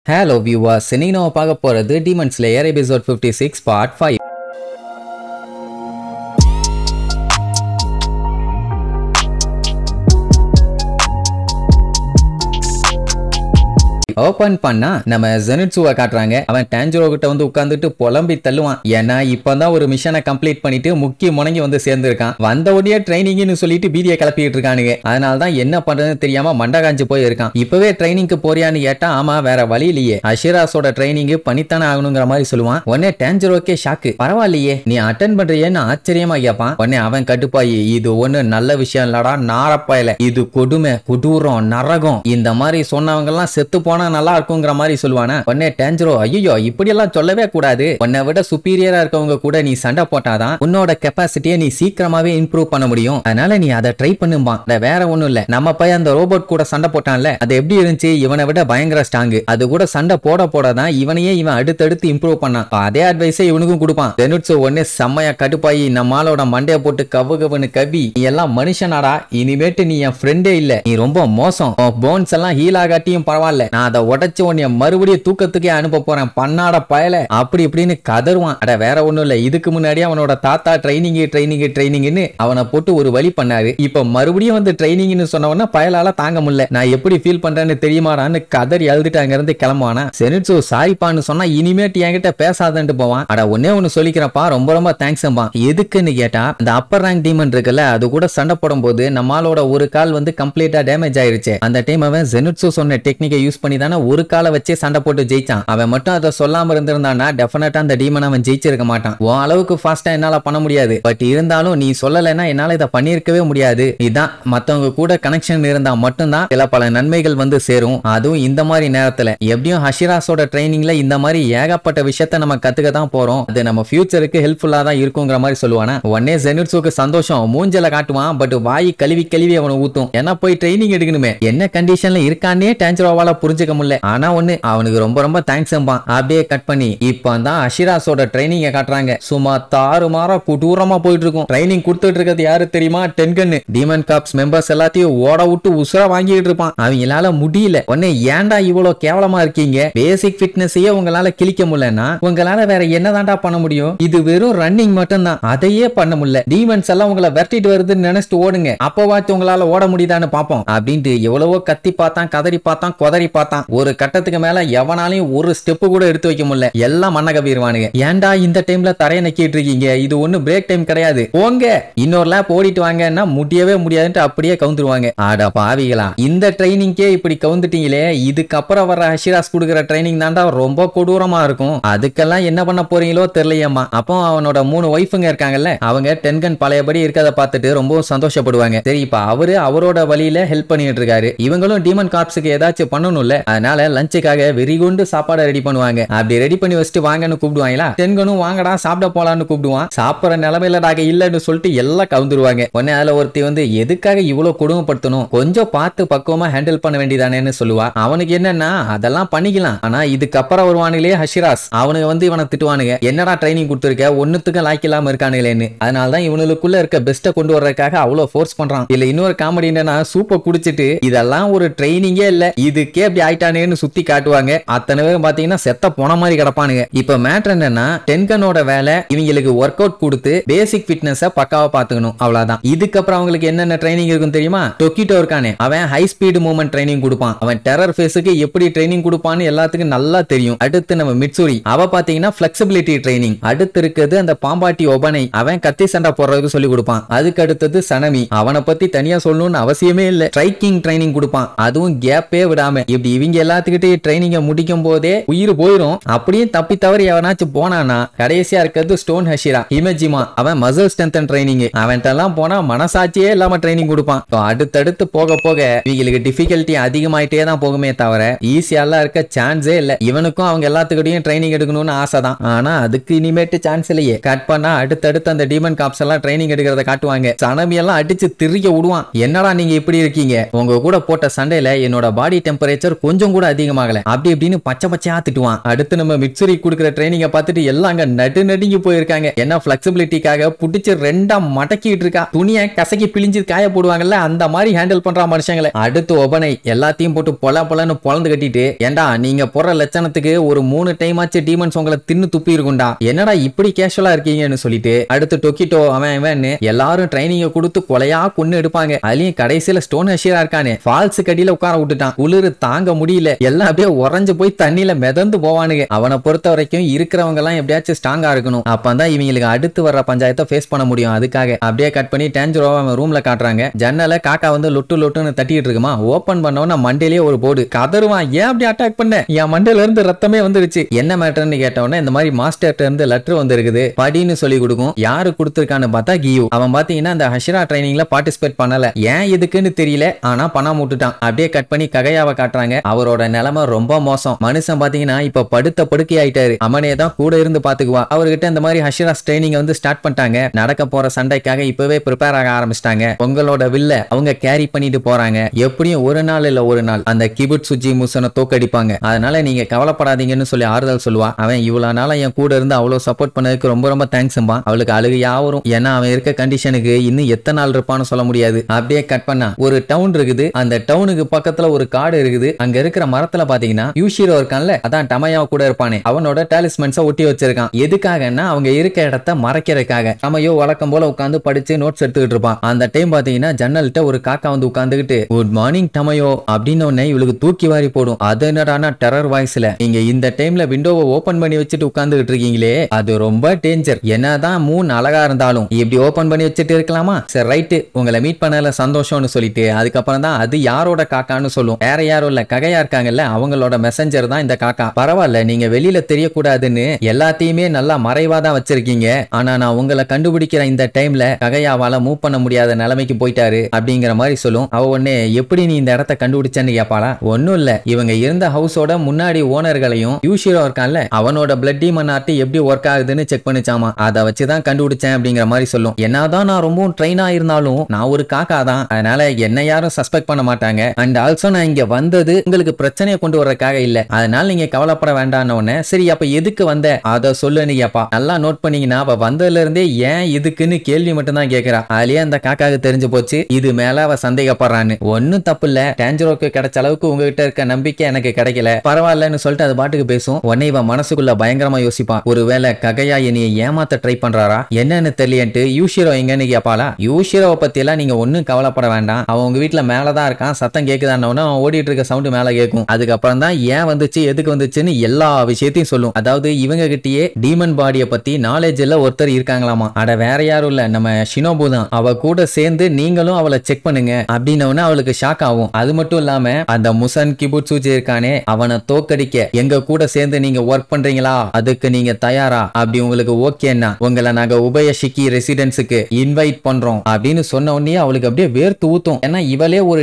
Hello viewers, இன்னைக்கு நம்ம பார்க்க போறது Demon Slayer episode 56 part 5. Open பண்ணா நம்ம ஜெனிட்சுவை காட்டுறாங்க. அவன் டான்ஜிரோ கிட்ட வந்து உட்கார்ந்துட்டு புலம்பி தள்ளுவான். ஏன்னா இப்பதான் ஒரு மிஷனை கம்ப்ளீட் பண்ணிட்டு முக்கிய முனைங்கி வந்து சேர்ந்திருக்கான். வந்த உடனே ட்ரைனிங்னு சொல்லிட்டு பீதியை கிளப்பிட்டு இருக்கானுங்க. அதனாலதான் என்ன பண்றதுன்னு தெரியாம மண்டை காஞ்சு போய் இருக்கான். இப்பவே ட்ரைனிங்க்கு போறியான்னு கேட்டா ஆமா வேற வழி இல்லையே, அஷிராஸோட ட்ரைனிங் பண்ணித்தானே ஆகணுங்கிற மாதிரி சொல்லுவான். உடனே டான்ஜிரோக்கே ஷாக்கு. பரவாயில்லையே நீ அட்டன் பண்றியேன்னு ஆச்சரியமா கேட்பான். உடனே அவன் கட்டுப்பாயி இது ஒண்ணு நல்ல விஷயம் இல்லடா நாரப்பாயில, இது கொடுமை கொடூரம் நரகம், இந்த மாதிரி சொன்னவங்க எல்லாம் செத்து போன நல்லா இருக்குங்கிற மாதிரி சொல்லுவானா. உடனே டான்ஜிரோ ஐயோ இப்படி எல்லாம் சொல்லவே கூடாது, உன்னை விட சுப்பீரியரா இருக்கவங்க கூட நீ சண்டை போட்டாதான் உன்னோட கெப்பாசிட்டியை நீ சீக்கிரமாவே இம்ப்ரூவ் பண்ண முடியும், அதனால நீ அதை ட்ரை பண்ணும்பான். வேற ஒண்ணும் இல்ல, நம்ம பையன் அந்த ரோபோட் கூட சண்டை போட்டான்ல அது எப்படி இருந்துச்சு, இவனை விட பயங்கர ஸ்ட்ராங், அது கூட சண்டை போட போடதான் இவனையே இவன் அடுத்தடுத்து இம்ப்ரூவ் பண்ணான். அதே அட்வைஸை இவனுக்கும் கொடுப்பான். ஜெனிட்சு ஒன்னே செம்மையா கடுப்பாயி நம்மளோட மண்டைய போட்டு கவுகவனு கவி நீ எல்லாம் மனுஷனாடா, இனிமேட்டு நீ என் ஃப்ரெண்டே இல்ல, நீ ரொம்ப மோசம், போன்ஸ் எல்லாம் ஹீல் ஆகாட்டியும் பரவாயில்ல, நான் அதை உடைச்சு உன்னைய மறுபடியும் தூக்கத்துக்கே அனுப்ப போறேன் பண்ணாட பயல அப்படி இப்படின்னு கதறுவான். அட வேற ஒண்ணும் இல்ல, இதுக்கு முன்னாடி அவனோட தாத்தா ட்ரைனிங்னு அவனை போட்டு ஒரு வழி பண்ணாரு. இப்ப மறுபடியும் வந்து ட்ரைனிங்னு சொன்னவன பயலால தாங்க முடியல, நான் எப்படி ஃபீல் பண்றேன்னு தெரியுமாடான்னு கதறி அழுதுட்டு அங்க இருந்து கிளம்புவானா. செனிட்சு சாரிப்பான்னு சொன்னா இனிமேட்டு என்கிட்ட பேசாதன்ட்டு போவான். அட ஒன்னே ஒன்னு சொல்லிக்கிறப்பா ரொம்ப ரொம்ப தேங்க்ஸ்ம்பா. எதுக்குன்னு கேட்டா அந்த அப்பர் ரேங்க் டீமன் இருக்குல்ல அது கூட சண்டை போடும் போது நம்மளோட ஒரு கால் வந்து கம்ப்ளீட்டா டேமேஜ் ஆயிருச்சு. அந்த டைம் அவன் ஜெனிட்சு சொன்ன டெக்னிக்கை யூஸ் பண்ணி தானே ஒரு காலை வச்சே சண்டை போட்டு ஜெயிச்சான். அவன் மட்டும் அதை சொல்லாம இருந்திருந்தானா டெஃபினட்டா அந்த டீமன் அவன் ஜெயிச்சிருக்க மாட்டான். உன் அளவுக்கு ஃபாஸ்டா என்னால பண்ண முடியாது, பட் இருந்தாலும் நீ சொல்லலைன்னா என்னால இதை பண்ணிருக்கவே முடியாது. இதான் மத்தவங்க கூட கனெக்ஷன் இருந்தா மட்டும்தான் சில பல நன்மைகள் வந்து சேரும், அதுவும் இந்த மாதிரி நேரத்துல. எப்படியும் ஹஷிராஸோட ட்ரைனிங்ல இந்த மாதிரி ஏகப்பட்ட விஷயத்த நம்ம கத்துக்க தான் போறோம், அது நம்ம ஃபியூச்சருக்கு ஹெல்ப்ஃபுல்லா தான் இருக்குங்கிற மாதிரி சொல்லுவானா. உடனே ஜெனிட்சுக்கு சந்தோஷம் மூஞ்சல காட்டுவான், பட் வாய் கழுவி கழுவி அவனை ஊத்தும். ஏன்னா போய் ட்ரைனிங் எடுக்கணுமே, என்ன கண்டிஷன்ல இருக்கானே டான்ஜிரோவால புரிஞ்சுக்க முடியல. ஆனா ஒண்ணு அவனுக்கு ரொம்ப ரொம்ப தேங்க்ஸ். அப்படியே கட் பண்ணி இப்போ தான் அஷிராஸோட ட்ரைனிங் காட்டுறாங்க. சும்மா தாறுமாறா கொடூரமா போயிட்டு இருக்கும். ட்ரைனிங் கொடுத்துட்டு இருக்கிறது யாரு தெரியுமா, டென்கன். டீமன் காப்ஸ் மெம்பர்ஸ் எல்லாத்தையும் ஓட விட்டு உசுரா வாங்கிட்டு இருப்பான். அவங்களால முடியல. உடனே ஏன்டா இவ்வளவு கேவலமா இருக்கீங்க, பேசிக் ஃபிட்னஸையே உங்களால கிழிக்க முடியலன்னா உங்களால வேற என்னதான்டா பண்ண முடியும், இது வெறும் ரன்னிங் மட்டும் தான், அதையே பண்ண முடியல, டீமன்ஸ் எல்லாம் உங்களை விரட்டிட்டு வருதுன்னு நினைச்சிட்டு ஓடுங்க, அப்பவாச்சும் உங்களால ஓட முடியுதான்னு பாப்போம் அப்படின்ட்டு எவ்வளவோ கத்தி பார்த்தான், கதறி பார்த்தான், கொதறி பார்த்தான். ஒரு கட்டத்துக்கு மேல எவனாலையும் ஒரு ஸ்டெப் கூட எடுத்து வைக்க முடியல, எல்லாம் மண்ண கவிடுவானுங்க. ஏன்டா இந்த டைம்ல தரைய நக்கிட்டு இருக்கீங்க, இது ஒண்ணு பிரேக் டைம் கிடையாது, போங்க இன்னொரு லேப் ஓடிட்டு வாங்கன்னா முடியவே முடியாதுன்னு அப்படியே கவுந்துருவாங்க. ஆடா பாவிகளா, இந்த ட்ரைனிங்கே இப்படி கவுந்துட்டீங்களே, இதுக்கப்புறம் வர அஷிராஸ் கொடுக்குற ட்ரைனிங் தாண்டா ரொம்ப கொடூரமா இருக்கும், அதுக்கெல்லாம் என்ன பண்ண போறீங்களோ தெரியலையம்மா. அப்போ அவனோட 3 ஒய்ஃபுங்க இருக்காங்கல்ல, அவங்க டென்கன் பழையபடி இருக்கதை பார்த்துட்டு ரொம்ப சந்தோஷப்படுவாங்க. சரிப்பா அவரு அவரோட வழியில ஹெல்ப் பண்ணிட்டு இருக்காரு, இவங்களும் டீமன் காப்ஸுக்கு ஏதாச்சும் பண்ணணும்ல, அதனால லஞ்சுக்காக வெறிகுண்டு சாப்பாடு ரெடி பண்ணுவாங்க. அப்படி ரெடி பண்ணி வச்சுட்டு வாங்கன்னு கூப்பிடுவாங்களா, டென்கனும் வாங்கடா சாப்பிட போலான்னு கூப்பிடுவான். சாப்பிடுற நிலைமையில நாங்க இல்லன்னு சொல்லிட்டு எல்லாம் கவுந்துருவாங்க. உடனே அதுல ஒருத்தி வந்து எதுக்காக இவ்வளவு கொடுமைப்படுத்தணும், கொஞ்சம் பார்த்து பக்குவமா ஹேண்டில் பண்ண வேண்டியதானேன்னு சொல்லுவா. அவனுக்கு என்னன்னா அதெல்லாம் பண்ணிக்கலாம், ஆனா இதுக்கப்புறம் வருவானுங்களே ஹஷிராஸ், அவனுக்கு வந்து இவனை திட்டுவானுங்க, என்னடா ட்ரைனிங் கொடுத்துருக்க ஒன்னுத்துக்கும் லாய்க்கில்லாம இருக்கானுங்களேன்னு. அதனாலதான் இவனுக்குள்ள இருக்க பெஸ்ட கொண்டு வர்றதுக்காக அவ்வளவு ஃபோர்ஸ் பண்றான். இல்ல இன்னொரு காமெடி என்னன்னா சூப்பர் குடிச்சிட்டு இதெல்லாம் ஒரு ட்ரைனிங்கே இல்ல, இதுக்கே அப்படி ஆயிட்டானேன்னு சுத்தி காட்டுவாங்க. அத்தனை பேரும் பாத்தீங்கன்னா செத்த போன மாதிரி கிடப்பானுங்க. இப்ப மேட்டர் என்னன்னா டென்கனோட வேலை இவங்களுக்கு ஒர்க் அவுட் கொடுத்து பேசிக் ஃபிட்னஸ பக்காவா பாத்துக்கணும், அவ்வளவுதான். இதுக்கப்புறம் அவங்களுக்கு என்னென்ன ட்ரைனிங் இருக்கும் தெரியுமா, டொக்கிட்டோ இருக்கானே அவன் ஹை ஸ்பீடு மூவ்மெண்ட் ட்ரைனிங் கொடுப்பான், அவன் டெரர் ஃபேஸுக்கு எப்படி ட்ரைனிங் கொடுப்பான்னு எல்லாத்துக்கும் நல்லா தெரியும். அடுத்து நம்ம மிட்சூரி, அவ பாத்தீங்கன்னா பிளெக்சிபிலிட்டி ட்ரைனிங். அடுத்து இருக்குது அந்த பாம்பாட்டி ஒபனை, அவன் கத்தி சண்டை போடுறதுக்கு சொல்லி கொடுப்பான். அதுக்கு அடுத்தது சனமி, அவனை பத்தி தனியா சொல்லணும்னு அவசியமே இல்ல, ஸ்ட்ரைக்கிங் ட்ரைனிங் கொடுப்பான், அதுவும் கேப்பே விடாம. இப்படி இவங்க எல்லாத்துக்கிட்டே ட்ரைனிங்க முடிக்கும் போதே உயிர் போயிடும். அப்படியே தப்பி தவறி எவனாச்சும் போனானா கடைசியா இருக்கிறது ஸ்டோன் ஹஷிரா ஹிமஜிமா, அவன் மசில் ஸ்ட்ரென்த் ட்ரைனிங். அவன்கிட்ட எல்லாம் போனா மனசாட்சியே இல்லாம ட்ரைனிங் கொடுப்பான். அடுத்தடுத்து போக போக இவங்களுக்கு டிஃபிகல்ட்டி அதிகமாயிட்டே தான் போகுமே தவிர ஈஸியாலாம் இருக்க சான்ஸே இல்ல. இவனுக்கும் அவங்க எல்லாத்துக்கிட்டையும் ட்ரைனிங் எடுக்கணும்னு ஆசை தான், ஆனா அதுக்கு இனிமேட்டு சான்ஸ் இல்லையே. கட் பண்ணா அடுத்தடுத்து அந்த டீமன் காப்ஸ் எல்லாம் ட்ரைனிங் எடுக்கிறத காட்டுவாங்க. சனமி எல்லாம் அடிச்சு திரிக்க விடுவான். என்னடா நீங்க இப்படி இருக்கீங்க, உங்க கூட போட்ட சண்டையில என்னோட பாடி டெம்பரேச்சர் கொஞ்சம் கூட அதிகமாகல அப்படி இப்படின்னு பச்சை பச்சையா திட்டுவான். அடுத்து நம்ம மிட்சுரி கொடுக்குற ட்ரைனிங்க பார்த்துட்டு எல்லாம் அங்க நடுங்கி போயிருக்காங்க. என்ன பிளெக்சிபிலிட்டிக்காக புடிச்சு ரெண்டா மடக்கிட்டு இருக்கா. துணியை கசக்கி பிழிஞ்சு காய போடுவாங்கல்ல அந்த மாதிரி ஹேண்டில் பண்ற மனுஷங்களை. அடுத்து ஒபனை எல்லாத்தையும் போட்டு பொலன்னு பொலந்து கட்டிட்டு, ஏண்டா நீங்க போற லட்சணத்துக்கு ஒரு 3 டைம் ஆச்சு டீமன்ஸ் உங்களை தின்னு துப்பி இருக்கும்டா, என்னடா இப்படி கேஷுவலா இருக்கீங்கன்னு சொல்லிட்டு அடுத்து டொக்கிட்டோ அவன் எல்லாரும் ட்ரைனிங்க கொடுத்து கொலையா கொன்னு எடுப்பாங்க. அதுலயும் கடைசியில ஸ்டோன் ஹஷிரா இருக்கானே ஃபால்ஸ் கடியில உட்கார விட்டுட்டான். குளிர் தாங்க முடியல, எல்லாம் அப்படியே உறைஞ்சு போய் தண்ணியில மிதந்து போவானுங்க. அவனை பொறுத்த வரைக்கும் இருக்கிறவங்க எல்லாம் எப்படியாச்சும் ஸ்ட்ராங்கா இருக்கணும், அப்பதான் இவங்களுக்கு அடுத்து வர்ற பஞ்சாயத்தை ஃபேஸ் பண்ண முடியும். அதுக்காக அப்படியே கட் பண்ணி டேஞ்சரோவை அவன் ரூம்ல காட்டுறாங்க. ஜன்னல காக்கா வந்து லொட்டுன்னு தட்டிட்டு இருக்குமா. ஓபன் பண்ணவன மண்டையிலேயே ஒரு போர்டு. கதறுவான், ஏன் அப்படி அட்டாக் பண்ண, என் மண்டையில இருந்து ரத்தமே வந்துருச்சு. என்ன மேட்டர்னு கேட்டவன இந்த மாதிரி மாஸ்டர்ட்ட இருந்து லெட்டர் வந்திருக்குது படின்னு சொல்லி கொடுக்கும். யாரு கொடுத்திருக்கான்னு பார்த்தா கியூ. அவன் பாத்தீங்கன்னா அந்த ஹஷிரா ட்ரைனிங்ல பார்ட்டிசிபேட் பண்ணல, ஏன் எதுக்குன்னு தெரியல, ஆனா பணம் விட்டுட்டான். அப்படியே கட் பண்ணி ககையாவை காட்டுறாங்க. அவரோட நிலைமை ரொம்ப மோசம். மனுஷன் பாத்தீங்கன்னா இப்ப படுத்த படுக்கை ஆயிட்டாரு. அவனே தான் கூட இருந்து பாத்துக்குவா. அவர்கிட்ட இந்த மாதிரி ஹஷிரா ட்ரைனிங் வந்து ஸ்டார்ட் பண்ணிட்டாங்க. நடக்க போற சண்டைக்காக இப்பவே ப்ரிப்பேர் ஆக ஆரம்பிச்சிட்டாங்க. உங்களோட வில்ல அவங்க கேரி பண்ணிட்டு போறாங்க. எப்படியும் ஒரு நாள் இல்ல ஒரு நாள் அந்த கிபுட்சுஜி முசனை தோக்கடிப்பாங்க. அதனால நீங்க கவலைப்படாதீங்கன்னு சொல்லி ஆறுதல் சொல்லுவா. அவன் இவ்வளவு நாளா என் கூட இருந்து அவ்வளவு சப்போர்ட் பண்ணதுக்கு ரொம்ப ரொம்ப தேங்க்ஸ்ம்பா. அவளுக்கு அழுகையா வரும். ஏன்னா அவன் இருக்க கண்டிஷனுக்கு இன்னும் எத்தனை நாள் இருப்பான்னு சொல்ல முடியாது. அப்படியே கட் பண்ணா ஒரு டவுன் இருக்குது. அந்த டவுனுக்கு பக்கத்துல ஒரு காடு இருக்குது. அங்க இருக்கிற மரத்துல பாத்தீங்கன்னா யூஷிரோ இருக்கான்ல, அதான் டமையா கூட இருப்பானே, அவனோட டாலிஸ்மென்ஸை ஒட்டி வச்சிருக்கான். எதுக்காகன்னா அவங்க இருக்க இடத்த மறைக்கிறதுக்காக. டமையோ வழக்கம் போல உட்காந்து படிச்சு நோட்ஸ் எடுத்துக்கிட்டு இருப்பான். அந்த டைம் பாத்தீங்கன்னா ஜன்னல்கிட்ட ஒரு காக்கா வந்து உட்காந்துக்கிட்டு குட் மார்னிங் டமையோ அப்படின்னு உடனே இவளுக்கு தூக்கி வாரி போடும். அது என்னடானா டெரர் வாய்ஸ்ல, நீங்க இந்த டைம்ல விண்டோவை ஓபன் பண்ணி வச்சுட்டு உட்காந்துக்கிட்டு இருக்கீங்களே, அது ரொம்ப டேஞ்சர். என்னதான் மூணு அழகா இருந்தாலும் இப்படி ஓபன் பண்ணி வச்சுட்டு இருக்கலாமா? சரி ரைட்டு, உங்களை மீட் பண்ணல சந்தோஷம்னு சொல்லிட்டு அதுக்கப்புறம் தான் அது யாரோட காக்கான்னு சொல்லும். வேற யாரும் இல்ல, ககையா இருக்காங்கல்ல அவங்களோட மெசஞ்சர் தான் இந்த காக்கா. பரவாயில்ல, நீங்க வெளியில தெரியக்கூடாதுன்னு எல்லாத்தையுமே நல்லா மறைவா தான் வச்சிருக்கீங்க. ஆனா நான் உங்களை கண்டுபிடிக்கிற இந்த டைம்ல ககையாவால மூவ் பண்ண முடியாத நிலைமைக்கு போயிட்டாரு அப்படிங்கிற மாதிரி சொல்லும். அவ உடனே எப்படி நீ இந்த இடத்த கண்டுபிடிச்சன்னு கேப்பாளா? ஒன்னும் இல்ல, இவங்க இருந்த ஹவுஸோட முன்னாடி ஓனர்களையும் யூஷிரோ இருக்கான்ல அவனோட பிளட் டீமன் ஆர்ட் எப்படி ஒர்க் ஆகுதுன்னு செக் பண்ணிச்சாமா. அதை வச்சுதான் கண்டுபிடிச்சேன் அப்படிங்கிற மாதிரி சொல்லும். என்னதான் நான் ரொம்பவும் ட்ரெயின் ஆயிருந்தாலும் நான் ஒரு காக்கா தான், அதனால என்ன யாரும் சஸ்பெக்ட் பண்ண மாட்டாங்க. அண்ட் ஆல்சோ நான் இங்க வந்தது உங்களுக்கு பிரச்சனையை கொண்டு வர்றதுக்காக இல்ல, அதனால நீங்க கவலைப்பட வேண்டாம்னு உடனே சரி அப்ப எதுக்கு வந்த அதை சொல்லுன்னு கேப்பா. நல்லா நோட் பண்ணீங்கன்னா அவ வந்ததுல இருந்தே ஏன் எதுக்குன்னு கேள்வி மட்டும் தான் கேட்கிறா. அதுலயே அந்த காக்காவுக்கு தெரிஞ்சு போச்சு இது மேல அவ சந்தேகப்படுறான்னு. ஒன்னும் தப்பு இல்ல, டேஞ்சரோக்கு கிடைச்ச அளவுக்கு உங்ககிட்ட இருக்க நம்பிக்கை எனக்கு கிடைக்கல, பரவாயில்லன்னு சொல்லிட்டு அது பாட்டுக்கு பேசும். உடனே இவ மனசுக்குள்ள பயங்கரமா யோசிப்பா, ஒருவேளை ககையா என்னைய ஏமாத்த ட்ரை பண்றாரா என்னன்னு தெரியன்ட்டு யூஷிரோ எங்கன்னு கேப்பாளா. யூஷிரோவை பத்தி எல்லாம் நீங்க ஒன்னும் கவலைப்பட வேண்டாம், அவன் உங்க வீட்டுல மேலதான் இருக்கான், சத்தம் கேக்குதான்னு அவன் ஓடிட்டு இருக்க சவுண்ட் மேல கேட்கும். அதுக்கப்புறம் தான் ஏன் வந்துச்சு எதுக்கு வந்துச்சுன்னு எல்லா விஷயத்தையும் சொல்லும். அதாவது இவங்க கிட்டயே டீமன் பாடியை பத்தி நாலேஜ் எல்லாம் ஒருத்தர் இருக்காங்களாமா. அட வேற யாரும் இல்ல, நம்ம ஷினோபு தான். அவ கூட சேர்ந்து நீங்களும் அவளை செக் பண்ணுங்க அப்படின்னு அவளுக்கு ஷாக் ஆகும். அது மட்டும் இல்லாம அந்த முசன் கிபுட்சுஜி இருக்கானே அவனை தோக்கடிக்க எங்க கூட சேர்ந்து நீங்க ஒர்க் பண்றீங்களா, அதுக்கு நீங்க தயாரா, அப்படி உங்களுக்கு ஓகேன்னா உங்களை நாங்க உபயஷிக்கி ரெசிடென்ஸுக்கு இன்வைட் பண்றோம் அப்படின்னு சொன்ன உடனே அவளுக்கு அப்படியே வேர்த்து ஊத்தும். ஏன்னா இவளே ஒரு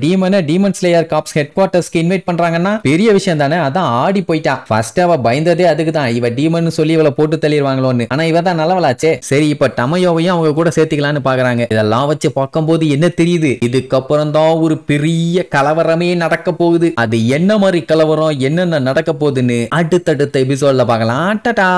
டீமனை டீமன் ஸ்லேயர் காப்ஸ் ஹெட் குவார்ட்டர்ஸ்க்கு இன்வைட் பண்றாங்கன்னா பெரிய விஷயம் தானே. அதான் ஆடி போயிட்டா. ஃபர்ஸ்ட் அவ பயந்ததே அதுக்கு தான், இவ டீமன் சொல்லி இவளை போட்டு தள்ளிடுவாங்களோன்னு. ஆனா இவ தான் நல்லவளாச்சே. சரி இப்ப டமையோவையும் அவங்க கூட சேர்த்துக்கலான்னு பாக்குறாங்க. இதெல்லாம் வச்சு பார்க்கும்போது என்ன தெரியுது, இதுக்கப்புறம் தான் ஒரு பெரிய கலவரமே நடக்க போகுது. அது என்ன மாதிரி கலவரம், என்னென்ன நடக்க போகுதுன்னு அடுத்தடுத்த எபிசோட்ல பார்க்கலாம். டாடா.